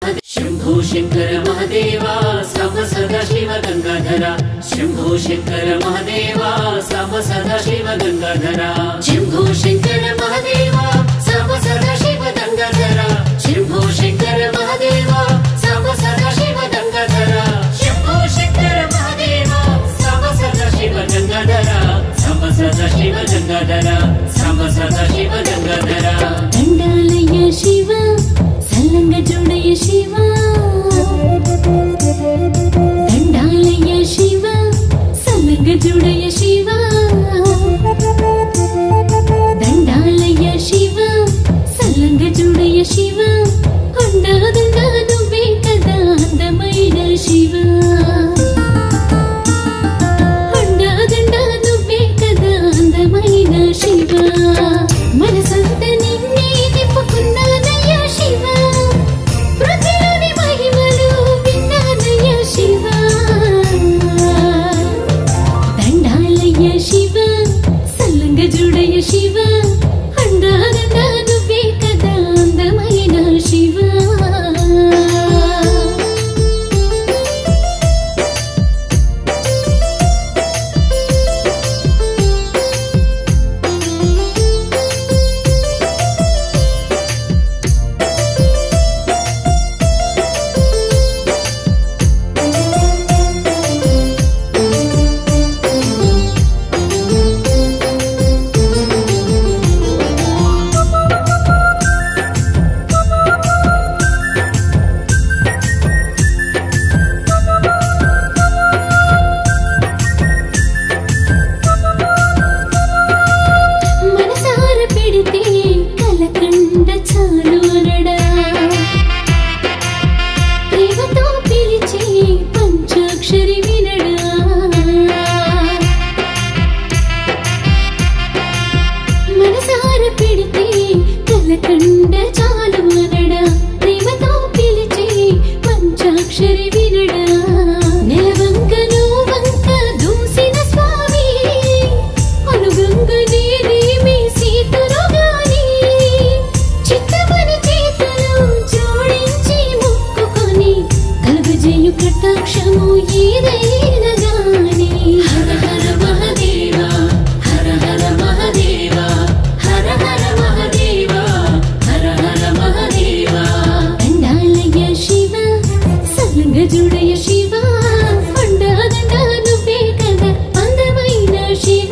शंभो शंकर महादेवा साम सदा शिव गंगाधरा शंभो शंकर महादेवा साम सदा शिव गंगाधरा शंभो शंकर महादेवा साम सदा शिव गंगाधरा शंभो शंकर महादेवा साम सदा शिव गंगाधरा शंभो शंकर महादेवा साम सदा शिव गंगाधरा साम सदा शिव गंगाधरा साम सदा शिव गंगाधरा दंडालय शिव सलंग जोड़य शिव दंडालय शिव सलंग जोड़य शिव दंडालय शिव सलंग जोड़य शिव अंडा नुव्वे कदा अंदमैन शिव अंडा नुव्वे कदा अंदमैन शिव मनसंत निन्ने तिప్పుకున్నానయ్య शिव ప్రతిలోని మహిమలు విన్నానయ్య शिव దండాలయ్య शिव సల్లంగ జుడయ్య शिव అండాదండ నువ్వే కదా అందమైన शिव మనసార పెడితే కలకండ చాలు అనడా ప్రేమతో పిలిచే పంచాక్షరి వినడా మనసార పెడితే కలకండ చాలు అనడా ప్రేమతో పిలిచే పంచాక్షరి వినడా నెలవంక నువ్వంక దూసిన స్వామి అనుగంగ నీరేమి సీతరుగాని చిత్తమని చేతులు జోడించి మొక్కుకొని కలుగజేయు కటాక్షము ఏదైనా గాని హర హర మహదేవ హర హర మహదేవ హర హర మహదేవ హర హర మహదేవ దండాలయ శివ సల్లంగ జుడయ శివ అండాదండ నువ్వే కదా అందమైన శివ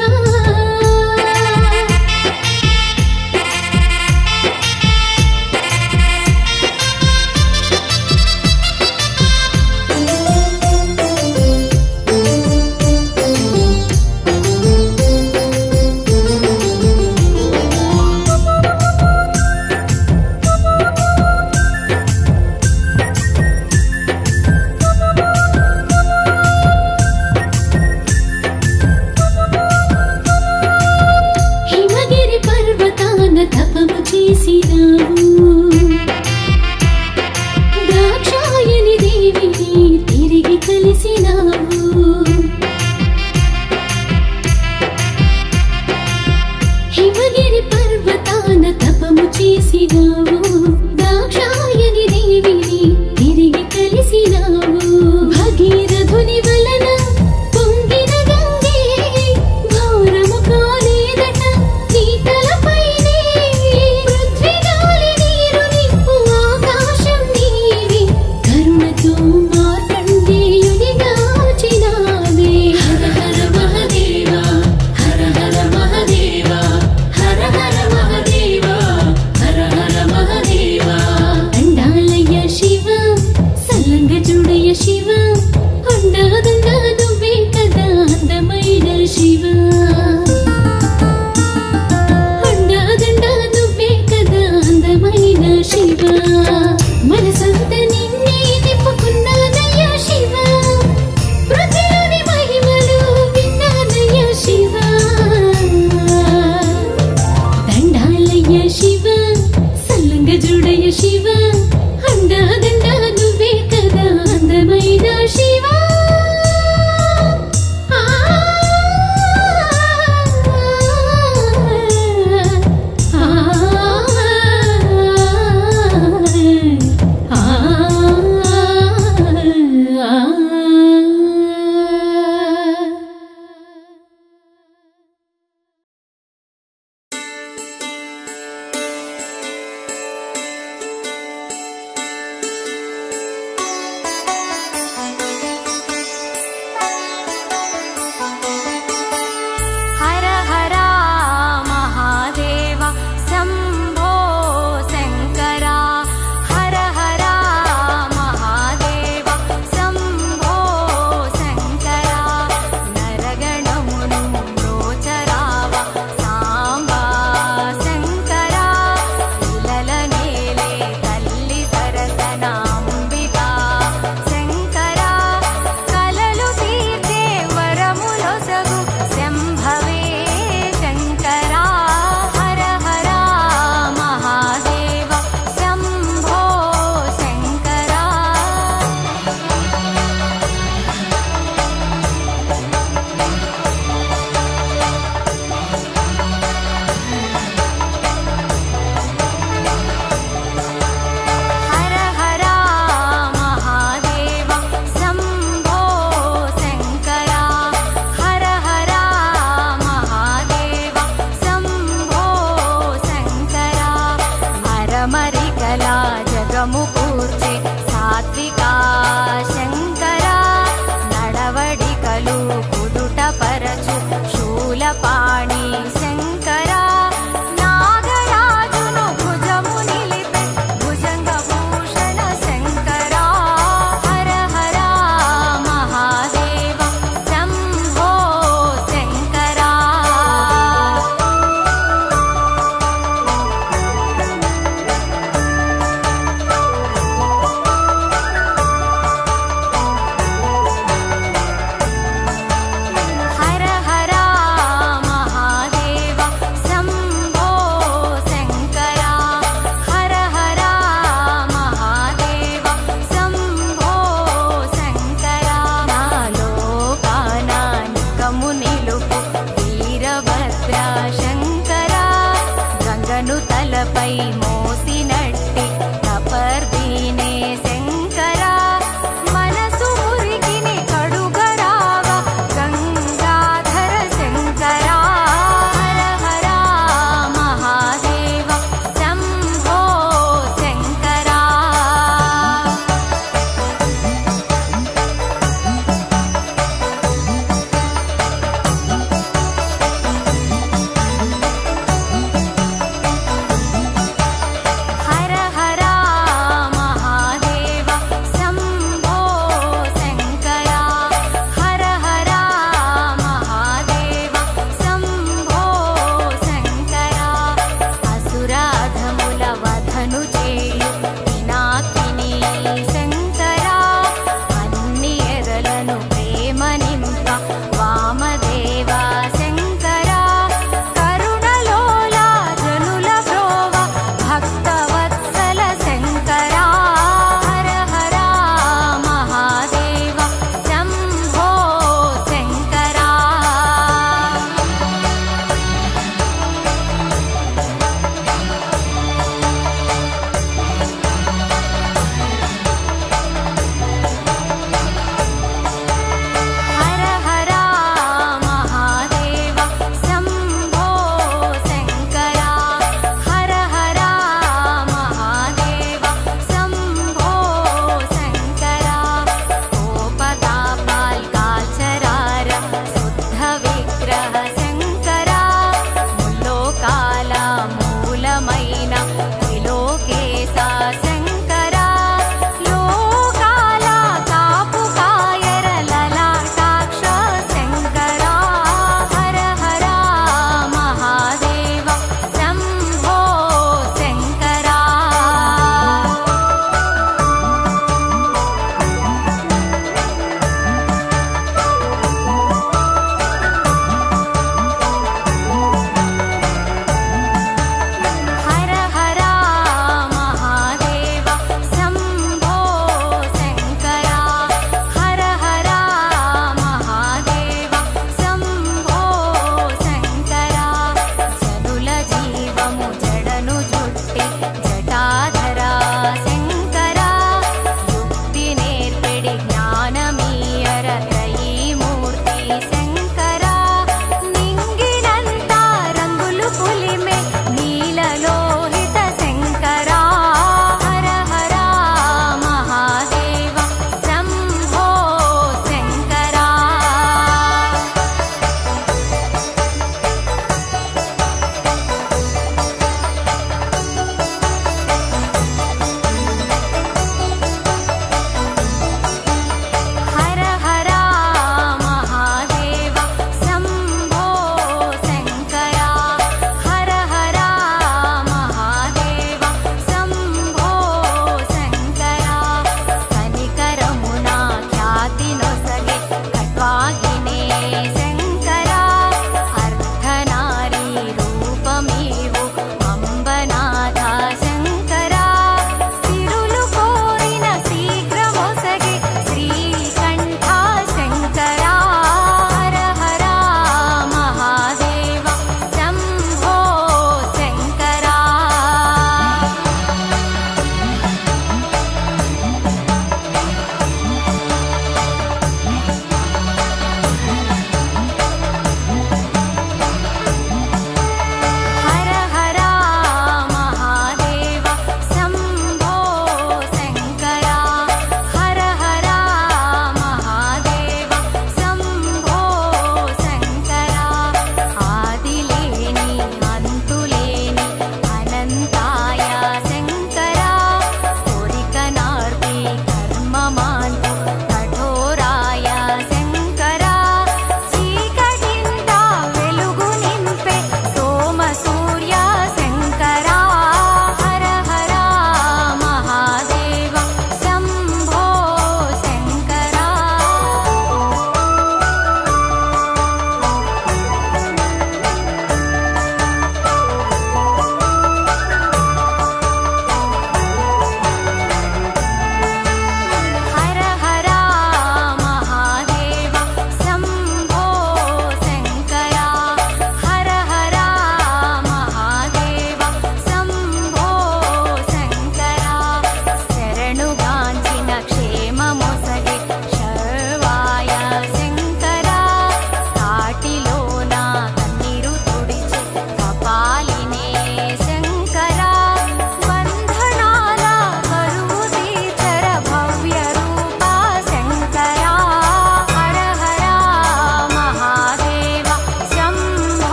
యుగము కూర్చే సాత్వికా శంకరా నడవడికలు కుదుట పరచు శూలపాణి శంకరా నాగరాజును భుజము నిలిపే భుజంగ భూషణ శంకరా హర హర మహాదేవ శంభో శంకరా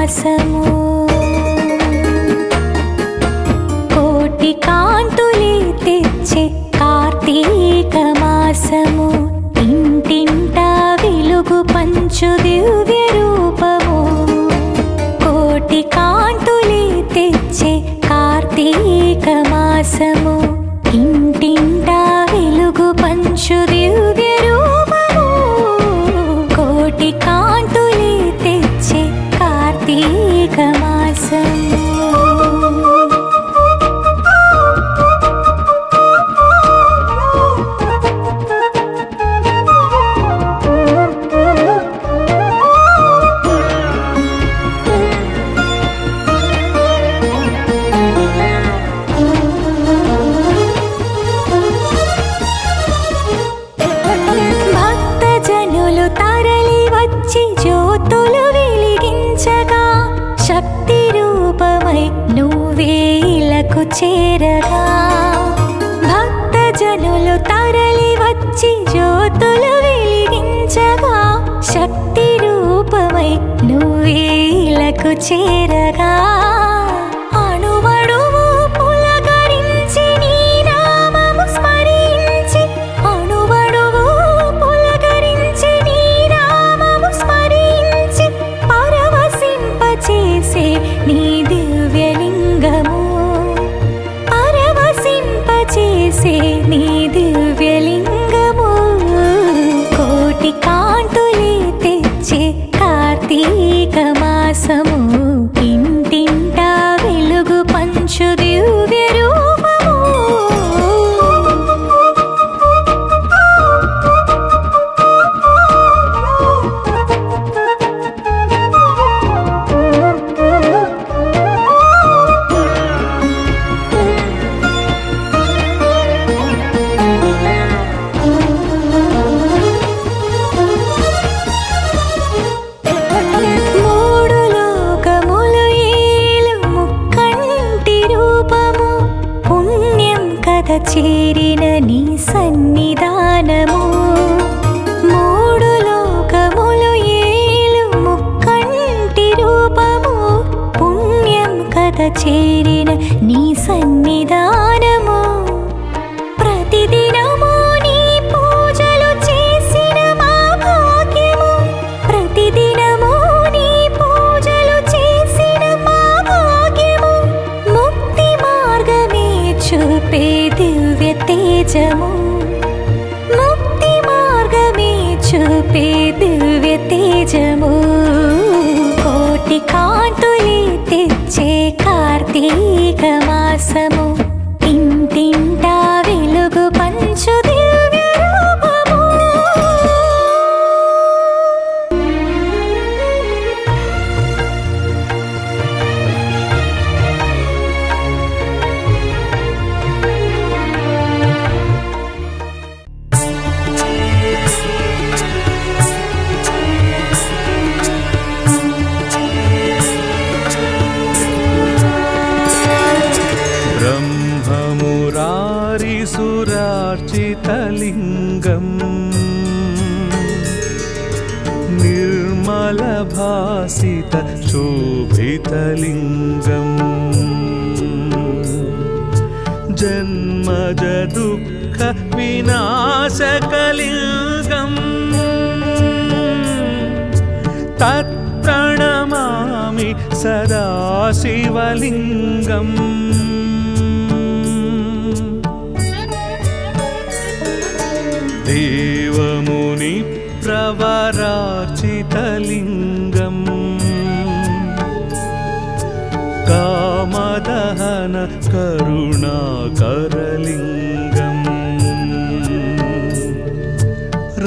మాసము కోటి కాంతులే తెచ్చే కార్తీక మాసము ఇంటింటా వెలుగు పంచు దివ్య రూపము కోటి కాంతులే తెచ్చే కార్తీక మాసము ఇంటింటా వెలుగు పంచు దివ్య రూపము కోటి కాంతులే తెచ్చే కార్తీక మాసము జ్యోతులు వెలిగించగా శక్తి రూపమై నువ్వే ఇలకు చేరగా భక్త జనులు తరలి వచ్చి జ్యోతులు వెలిగించగా శక్తి రూపమై నువ్వే ఇలకు చేరగా అణువణువు పులకరించి నీ నామము స్మరించి అణువణువు పులకరించి నీ నామము స్మరించి పరవశింపచేసే నీ దివ్యలింగము పరవశింపచేసే నీ దివ్యలింగము కోటి కాంతులే తెచ్చే కార్తీక మాసము ఇంటింటా వెలుగు పంచు దివ్య రూపము మూడు లోకములు ఏలు ముక్కంటి రూపము పుణ్యం కథ చేరిన నీ సన్నిధానము మూడు లోకములు ఏలు ముక్కంటి రూపము పుణ్యం కథ చేరిన నీ సన్నిధానము ప్రతిదినము నీ పూజలు చేసిన మా భాగ్యము ప్రతిదినము నీ పూజలు చేసిన మా భాగ్యము ముక్తి మార్గమే చూపే దివ్య తేజము ముక్తి మార్గమే చూపే దివ్య తేజము కోటి కాంతులే తెచ్చే కార్తీక మాసము ఇంటింటా వెలుగు పంచు దివ్య రూపము ब्रह्ममुरारिसुरार्चितलिङ्गम् निर्मलभासितशोभितलिङ्गम् जन्मज दुःख विनाशकलिङ्गम् तत्प्रणमामि सदा शिवलिङ्गम् देवमुनि प्रवरार्चितलिङ्गम् कामदहन करुणाकरलिङ्गम्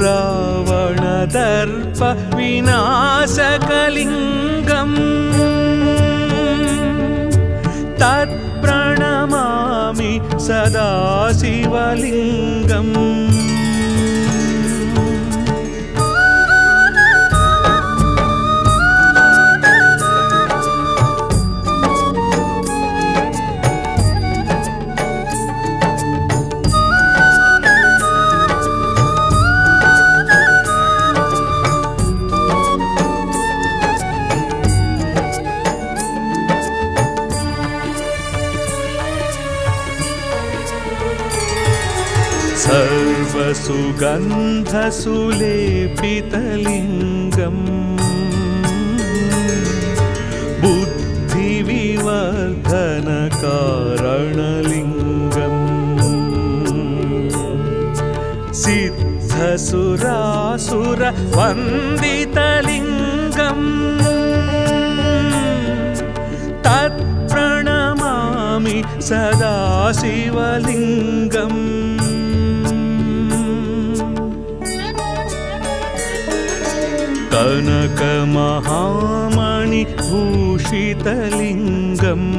रावणदर्प विनाशकलिङ्गम् तत्प्रणमामि सदा शिवलिङ्गम् सुगन्धसुलेपितलिङ्गम् बुद्धिविवर्धनकारणलिङ्गम् सिद्धसुरासुरवन्दितलिङ्गम् तत्प्रणमामि सदा शिवलिङ्गम् कनकमहामणिभूषितलिङ्गम्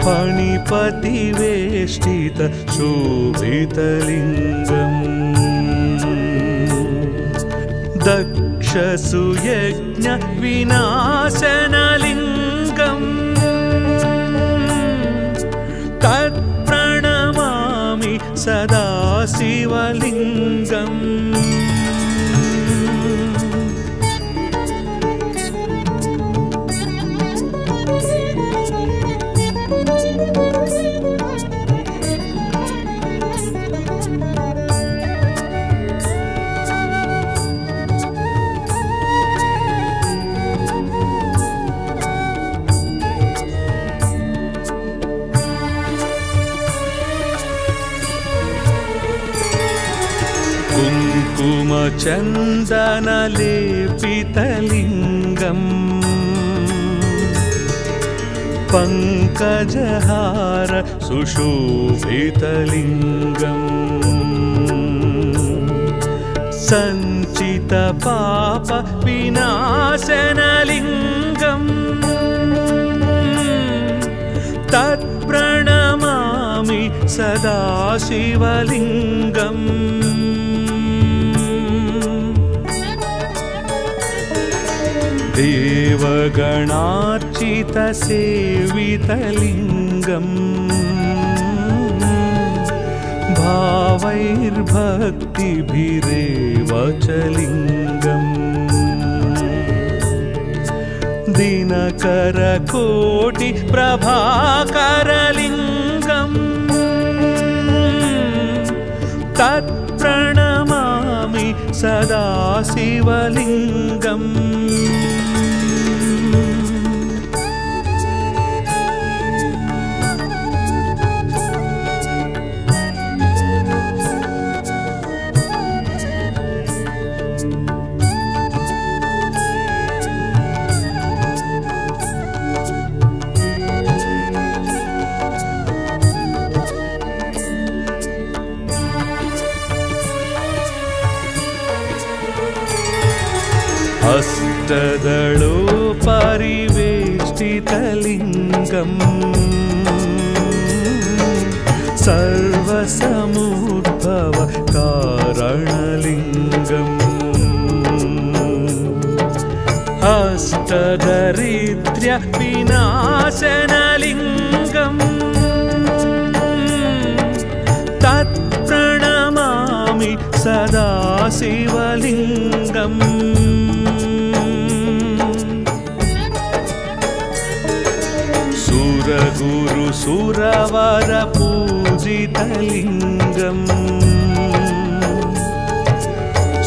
फणिपतिवेष्टितशोभितलिङ्गम् दक्षसुयज्ञविनाशनलिङ्गम् तत्प्रणमामि सदा शिवलिङ्गम् कुङ्कुमचन्दनलेपितलिङ्गम् पङ्कजहार सुशोभितलिङ्गम् सञ्चितपापविनाशनलिङ्गम् तत्प्रणमामि सदा शिवलिङ्गम् देवगणार्चितसेवितलिङ्गम् भावैर्भक्तिभिरेव च लिङ्गम् दिनकरकोटिप्रभाकरलिङ्गम् तत्प्रणमामि सदा शिवलिङ्गम् अष्टदलोपरिवेष्टितलिङ्गम् सर्वसमुद्भवकारणलिङ्गम् अष्टदरिद्र्यविनाशनलिङ्गम् तत्प्रणमामि सदा शिवलिङ्गम् सुरगुरुसुरवरपूजितलिङ्गम्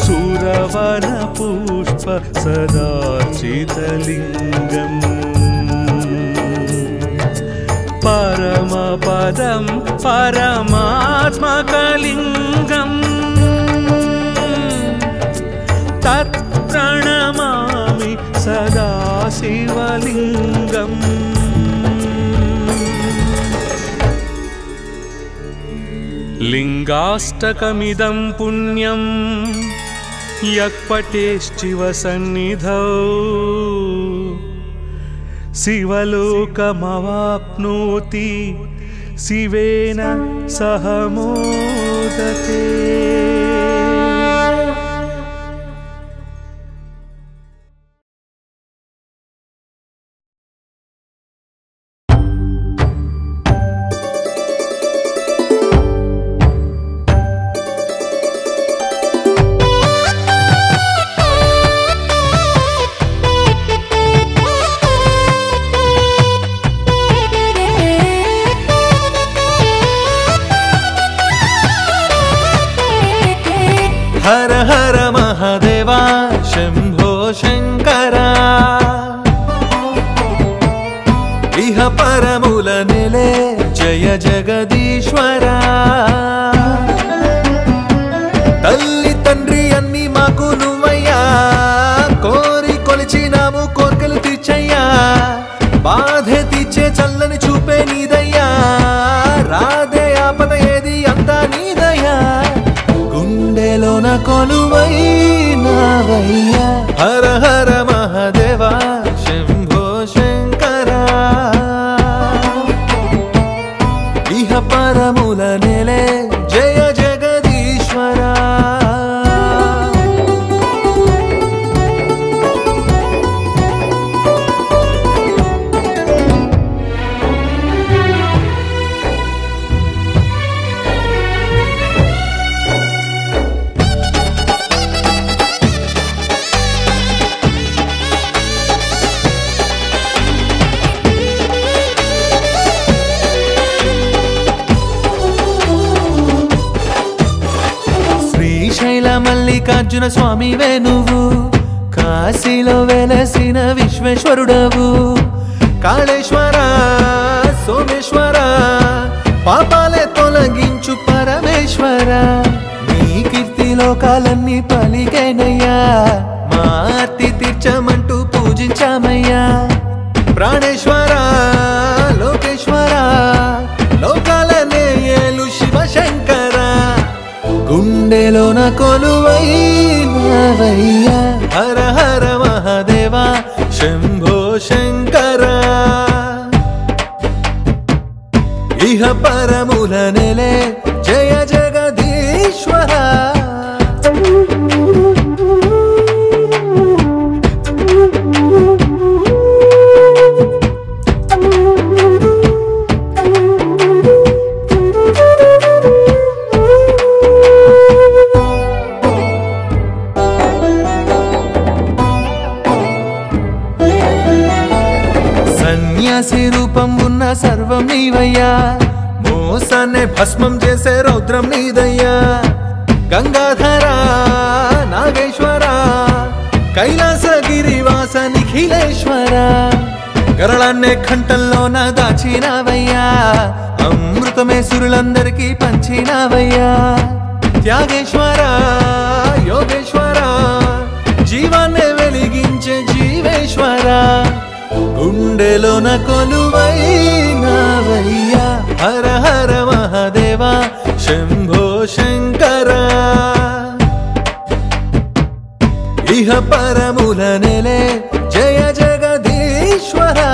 सुरवनपुष्प सदार्चितलिङ्गम् परमपदं परमात्मकलिङ्गम् तत्प्रणमामि सदा शिवलिङ्गम् लिङ्गाष्टकमिदं पुण्यं यः पठेश्चिव सन्निधौ शिवलोकमवाप्नोति शिवेन सह मोदते। హర హర మహాదేవా శంభో శంకరా ఇహ పరముల నెలే జయ జగదీశ్వరా తల్లి తండ్రి అన్ని మాకు నువ్వయ్యా కోరి కొలిచినాము కోర్కెలు తీర్చయ్యా బాధే తీర్చే చల్లని చూపే నీదయ్యా రాధే ఆపద ఏది అంతా నీదయ్యా గుండెలోన కొలువైనావయ్యా హర హర మహాదేవా శంభో శంకరా ఇహ పరముల నెలే జయ జగదీశ్వరా శ్రీశైల మల్లికార్జున స్వామివే నువ్వు కాశీలో వెలసిన విశ్వేశ్వరుడవు కాళేశ్వర సోమేశ్వర పాపాలే తొలగించు పరమేశ్వర నీ కీర్తి లోకాలన్నీ పలికేనయ్యా మా ఆర్తి తీర్చమంటూ పూజించామయ్యా ప్రాణేశ్వర లోకేశ్వర లోకాలనే ఏలు శివశంకర గుండెలోన కొలువైనావయ్యా హర హర మహాదేవా శంభో శంకరా ఇహ పరముల నెలే జయ జగదీశ్వరా సన్యాసి రూపం ఉన్న సర్వం నీవయ్యా మోసాన్నే భస్మం చేసే రౌద్రం నీదయ్యా గంగాధర నాగేశ్వర కైలాసగిరివాస నిఖిలేశ్వర గరళాన్నే కంఠంలోన దాచినావయ్యా అమృతమే సురులందరికీ పంచినావయ్యా త్యాగేశ్వర యోగేశ్వర జీవాన్నే వెలిగించే జీవేశ్వర గుండెలోన కొలువైనావయ్యా హర హర మహాదేవా శంభో శంకరా ఇహ పరముల నెలే జయ జగదీశ్వరా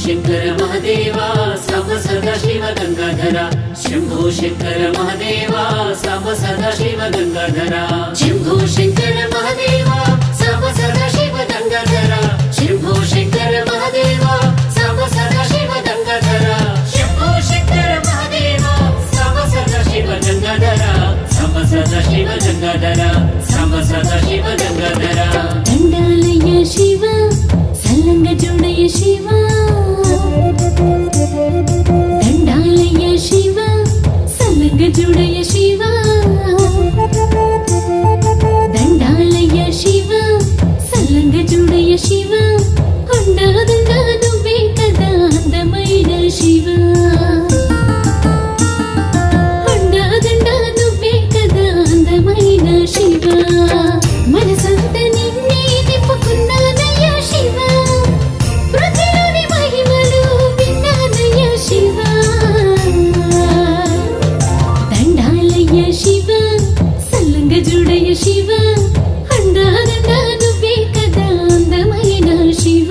శంకర మహాదేవా సమ సదా శివ గంగాధర శంభో శంకర మహాదేవా సమ సదా శివ గంగాధర శంభో శంకర మహాదేవా సమ సదా శివ గంగాధర శంభో శంకర మహాదేవా సమ సదా శివ గంగాధర శంభో శంకర మహాదేవా సమ సదా శివ గంగాధర సమ సదా శివ గంగాధర సమ సదా శివ గంగాధర దండాలయ్య శివ సల్లంగ జోడయ్య శివ దండాలయ్య శివ సల్లంగ జోడయ్య శివ దండాలయ్య శివ సల్లంగ జోడయ్య శివ కొండదండ నువ్వే కదా అందమైన శివ కొండదండ నువ్వే కదా అందమైన శివ మనసంత నిన్నే నింపుకున్నానయ్య శివ పృథ్వీలోని మహిమలు విన్నానయ్య శివ దండాలయ్య శివ సల్లంగ జోడయ్య శివ అండాదండ నువ్వే కదా అందమైన శివ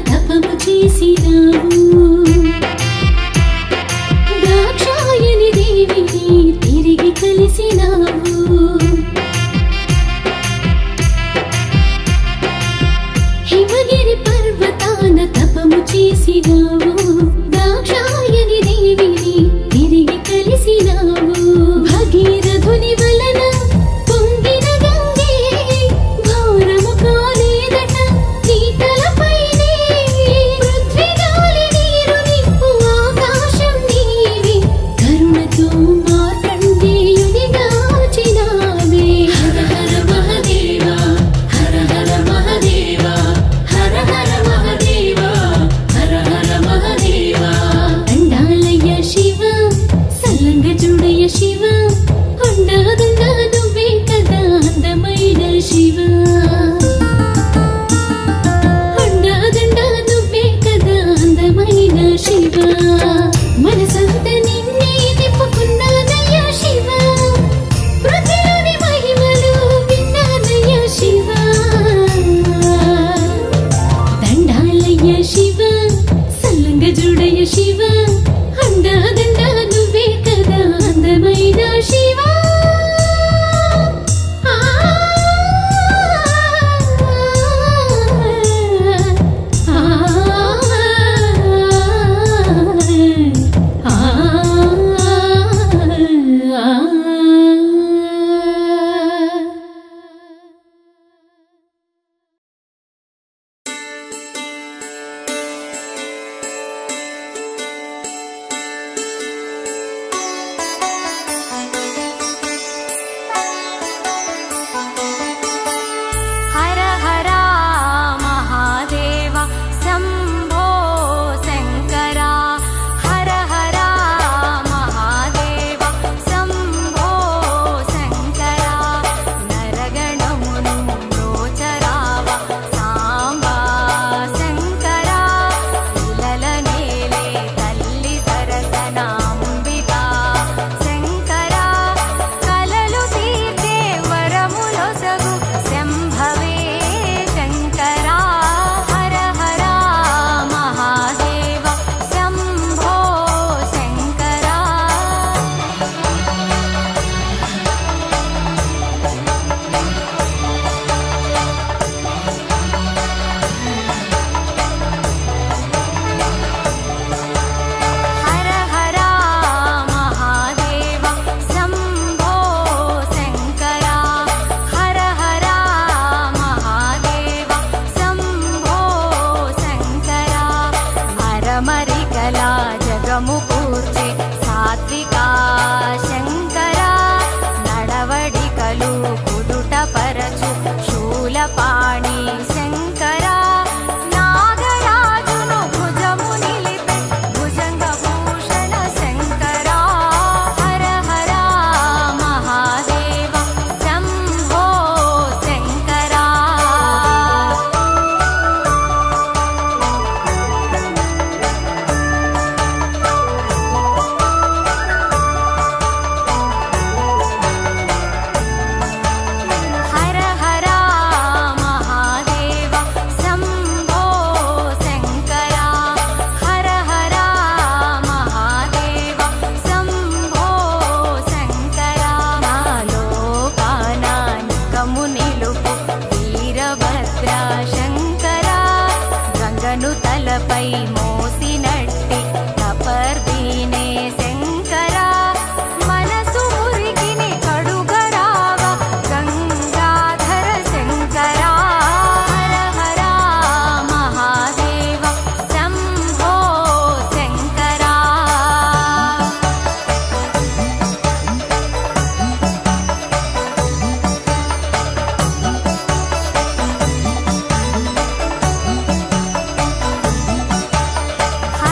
తపము చేసినావు దాక్షాయని దేవిని తిరిగి కలిసినావు హిమగిరి పర్వతాన తపము చేసినావు దాక్షాయని దేవిని తిరిగి కలిసినావు భగీరథుని వలన పొంగిన గంగే ఘోరము కాలేదట నీ తలపైనే పృథ్వీ గాలి నీరు నిప్పు ఆకాశం నీవే కరుణతో మార్కండేయుని గాచినావే హర హర మహదేవా హర హర మహదేవా హర హర మహదేవా హర హర మహదేవా దండాలయ్య శివ సల్లంగ చూడయ్య శివ అండాదండ నువ్వే కదా అందమైన శివ అండాదండ నువ్వే కదా అందమైన శివ మనసంత నిన్నే తిప్పుకున్నానయ్య శివ పృథ్వీలోని మహిమలు విన్నానయ్య శివ దండాలయ్య శివ సల్లంగ చూడయ్య శివ అండాదండ నువ్వే కదా అందమైన శివ హర హర మహాదేవ శంభో శంకర హర హర మహాదేవ శంభో శంకర నరగణమును మ్రోచరావ సాంబా శంకర ఇలల నేలే తల్లి సరసనాంబిక శంకర కలలు తీర్చే వరములొసగు శంభవే శంకర హర హర మహాదేవ శంభో శంకర హర హర మహాదేవ శంభో శంకర హర హర మహాదేవ శంభో శంకర అరమరికల జగము కూర్చే సాత్వికా శంకర నడవడికలు కుదుట పరచు శూలపాణి శంకర నాగరాజును భుజము నిలిపే భుజంగ భూషణ శంకర హర హర మహాదేవ శంభో శంకర హర హర మహాదేవ శంభో శంకర హర హర మహాదేవ శంభో శంకర నాలోకానానికము నిలుపు వీరభద్ర శంకర గంగను తలపై మోసినట్టి తపర్దీనే శంకర మనసు మురికిని కడుగరావ గంగాధర శంకర హర హర మహాదేవ శంభో శంకర హర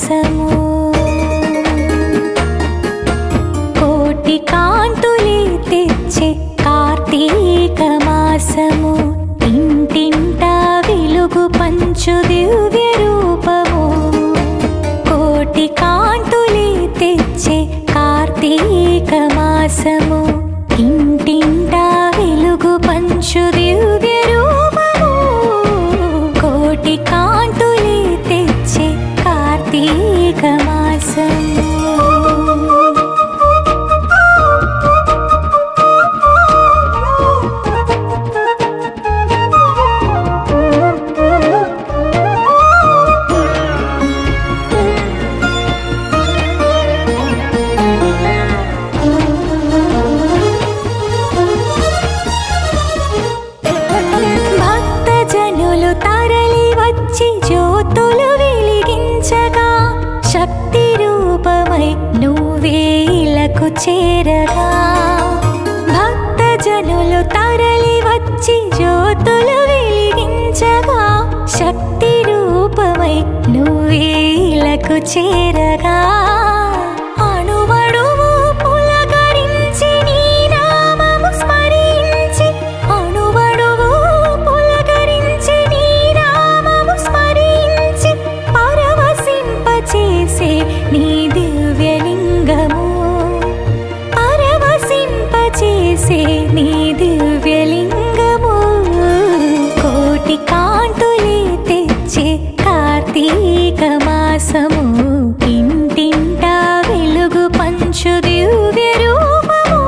మాసము కోటి కాంతులే తెచ్చే కార్తీక మాసము ఇంటింటా వెలుగు పంచు దివ్య రూపము కోటి కాంతులే తెచ్చే కార్తీక మాసము ఇంటింటా వెలుగు పంచు దివ్య రూపము కోటి కాంతులే తెచ్చే కార్తీక మాసము జ్యోతులు వెలిగించగా శక్తి రూపమై నువ్వేలకు చేరగా భక్తజనులు తరలి వచ్చి జ్యోతులు వెలిగించగా శక్తి రూపమై నువ్వేలకు చేరగా అణువణువు పులకరించి నీ నామము స్మరించి అణువణువు పులకరించి నీ నామము స్మరించి పరవశింపచేసే నీ దివ్యలింగము పరవశింపచేసే నీ దివ్యలింగము కోటి కాంతులే తెచ్చే కార్తీక మాసము ఇంటింటా వెలుగు పంచు దివ్య రూపము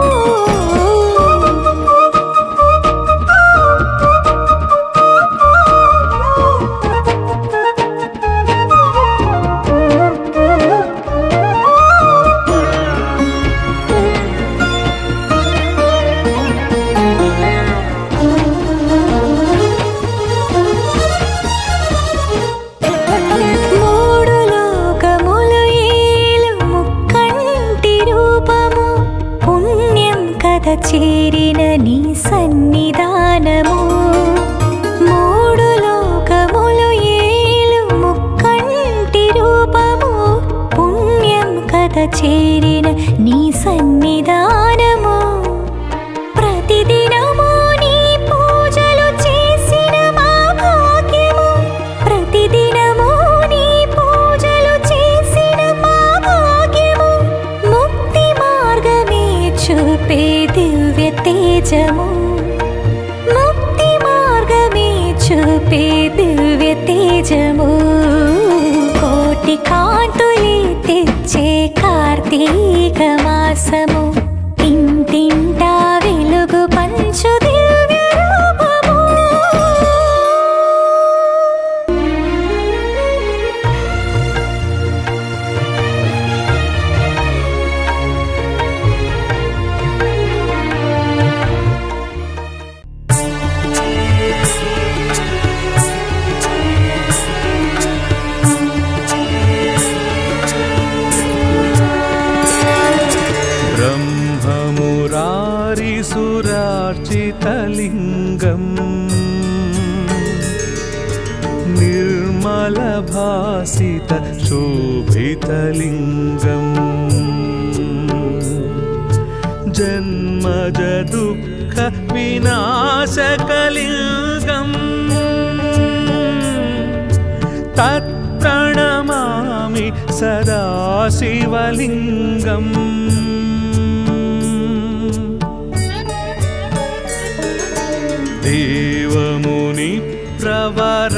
మూడు లోకములు ఏలు ముక్కంటి రూపము పుణ్యం కథ చేరిన నీ సన్నిధానము మూడు లోకములు ఏలు ముక్కంటి రూపము పుణ్యం కథ చేరిన నీ సన్నిధానము ప్రతిదినము నీ పూజలు చేసిన మా భాగ్యము ప్రతిదినము నీ పూజలు చేసిన మా భాగ్యము ముక్తి మార్గమే చూపే దివ్య తేజము ముక్తి మార్గమే చూపే దివ్య తేజము కోటి కాంతులే తెచ్చే కార్తీక మాసము ఇంటింటా వెలుగు పంచు దివ్య రూపము బ్రహ్మమురారిసురార్చితలింగం నిర్మలభాసిత శోభితలింగం జన్మజ దుఃఖ వినాశకలింగం తత్ప్రణమామి సదా శివలింగం దేవముని ప్రవరార్చితలింగం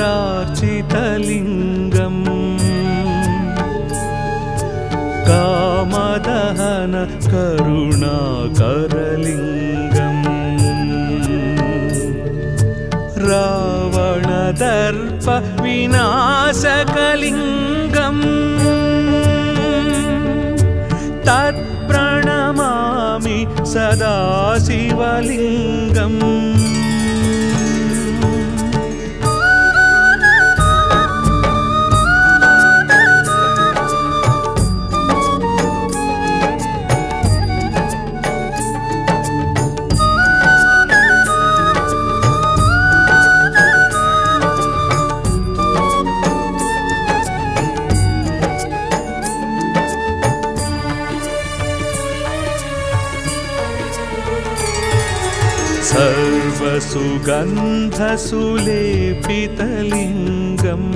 కామదహన కరుణాకరలింగం రావణదర్ప వినాశకలింగం తత్ప్రణమామి సదా శివలింగం सर्वसुगन्धसुलेपितलिङ्गम्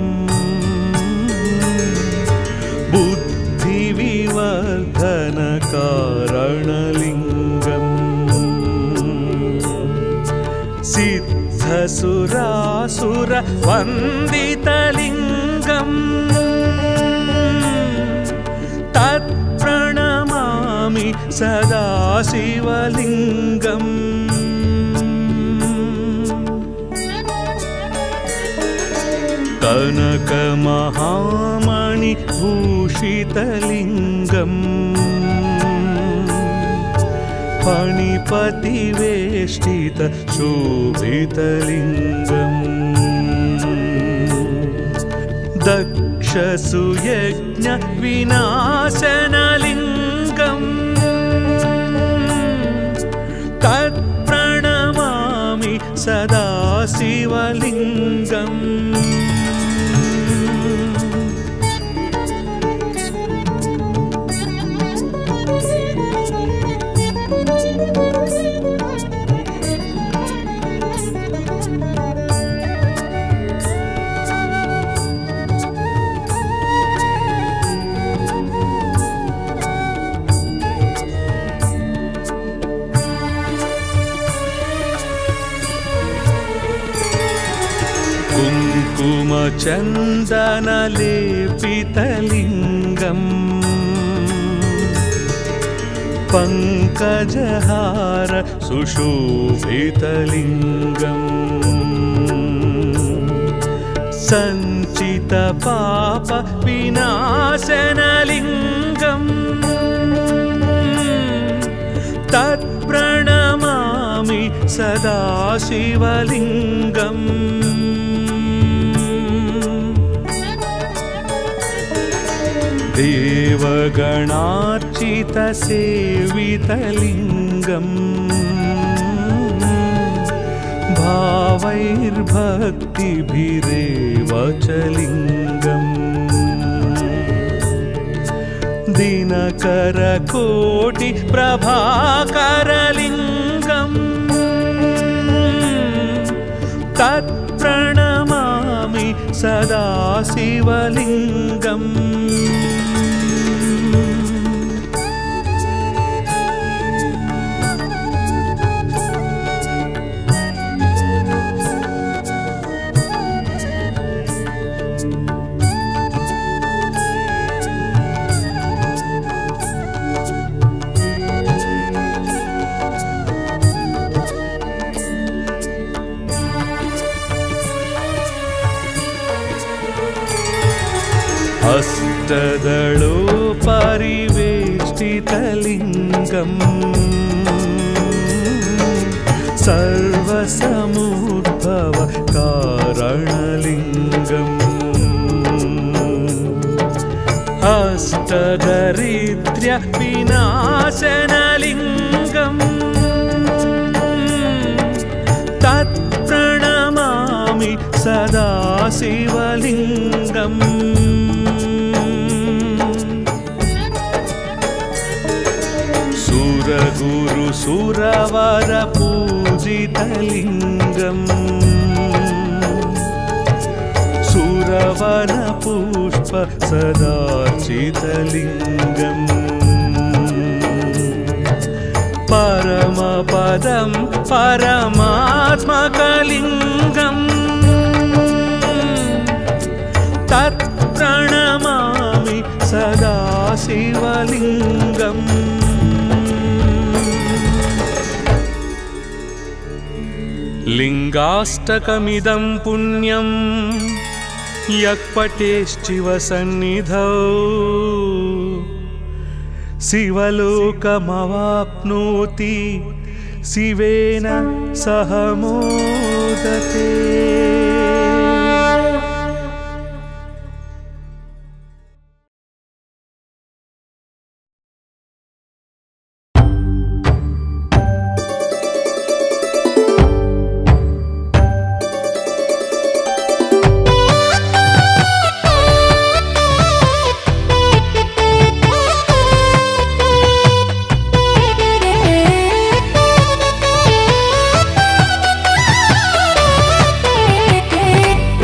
बुद्धिविवर्धनकारणलिङ्गम् सिद्धसुरासुरवन्दितलिङ्गम् तत्प्रणमामि सदा शिवलिङ्गम् कनकमहामणिभूषितलिङ्गम् फणिपतिवेष्टितशोभितलिङ्गम् दक्षसुयज्ञविनाशनलिङ्गम् तत्प्रणमामि सदा शिवलिङ्गम् कुङ्कुमचन्दनलेपितलिङ्गम् पङ्कजहार सुशोभितलिङ्गम् सञ्चितपाप विनाशनलिङ्गम् तत्प्रणमामि सदा शिवलिङ्गम् देवगणार्चितसेवितलिङ्गम् भावैर्भक्तिभिरेव च लिङ्गम् दिनकरकोटिप्रभाकरलिङ्गम् तत्प्रणमामि सदा शिवलिङ्गम् अष्टदलोपरिवेष्टितलिङ्गम् सर्वसमुद्भवकारणलिङ्गम् अष्टदरिद्र्यविनाशनलिङ्गम् तत्प्रणमामि सदा शिवलिङ्गम् सुरगुरुसुरवरपूजितलिङ्गम् सुरवनपुष्प सदार्चितलिङ्गम् परमपदं परमात्मकलिङ्गम् तत्प्रणमामि सदा शिवलिङ्गम् लिङ्गाष्टकमिदं पुण्यं यः पठेश्चिव सन्निधौ शिवलोकमवाप्नोति शिवेन सह मोदते।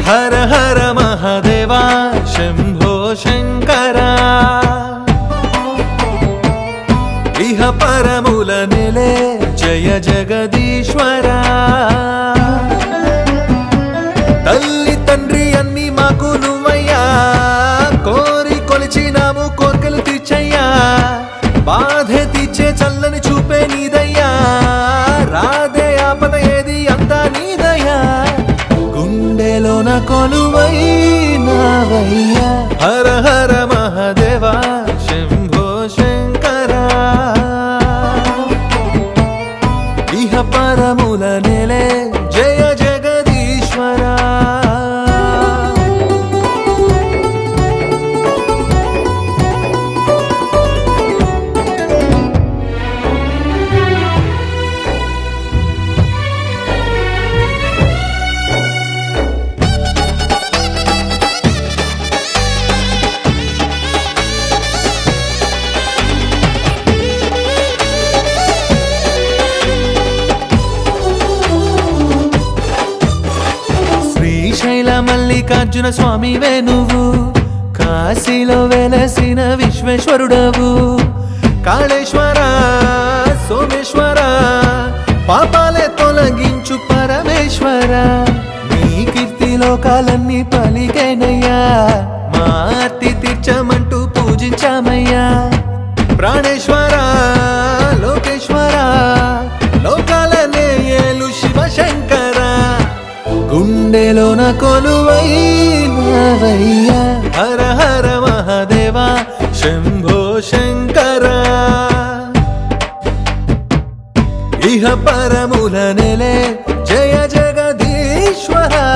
హర హర మహాదేవా శంభో శంకరా ఇహ పరముల నెలే జయ జగదీశ్వరా తల్లి తండ్రి అన్ని మాకు నువ్వయ్యా కోరి కొలిచినాము కోర్కెలు తీర్చయ్యా బాధే తీర్చే చల్లని చూపే నీదయ్యా రాధే ఆపద ఏది అంతా నీదయ్యా గుండెలోన కొలువైనావయ్యా హర హర మహాదేవా శంభో శంకరా ఇహ పరముల నెలే జయ జగదీశ్వరా శ్రీశైల మల్లికార్జున స్వామివే నువ్వు కాశీలో వెలసిన విశ్వేశ్వరుడవు కాళేశ్వర సోమేశ్వర పాపాలే తొలగించు పరమేశ్వర నీ కీర్తి లోకాలన్నీ పలికేనయ్యా మా ఆర్తి తీర్చమంటూ పూజించామయ్యా ప్రాణేశ్వర లోకేశ్వర లోకాలనే ఏలు శివశంకర గుండెలోన కొలువైనావయ్యా హర హర మహాదేవా శంభో శంకరా ఇహ పరముల నెలే జయ జగదీశ్వరా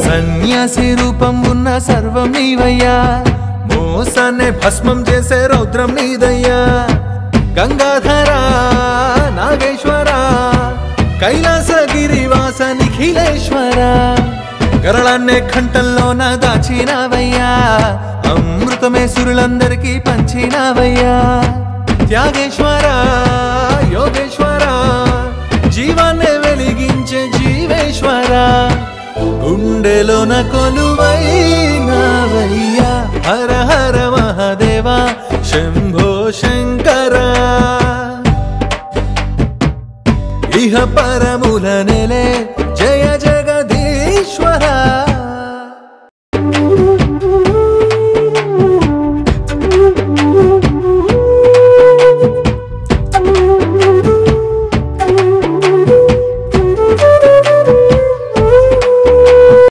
సన్యాసి రూపం ఉన్న సర్వం నీవయ్యా మోసాన్నే భస్మం చేసే రౌద్రం నీదయ్యా గంగాధర నాగేశ్వర కైలాసగిరివాస నిఖిలేశ్వర గరళాన్నే కంఠంలోన దాచినావయ్యా అమృతమే సురులందరికీ పంచినావయ్యా త్యాగేశ్వర యోగేశ్వర జీవాన్నే వెలిగించే జీవేశ్వర గుండెలోన కొలువైనావయ్యా హర హర మహాదేవా శంభో శంకరా ఇహ పర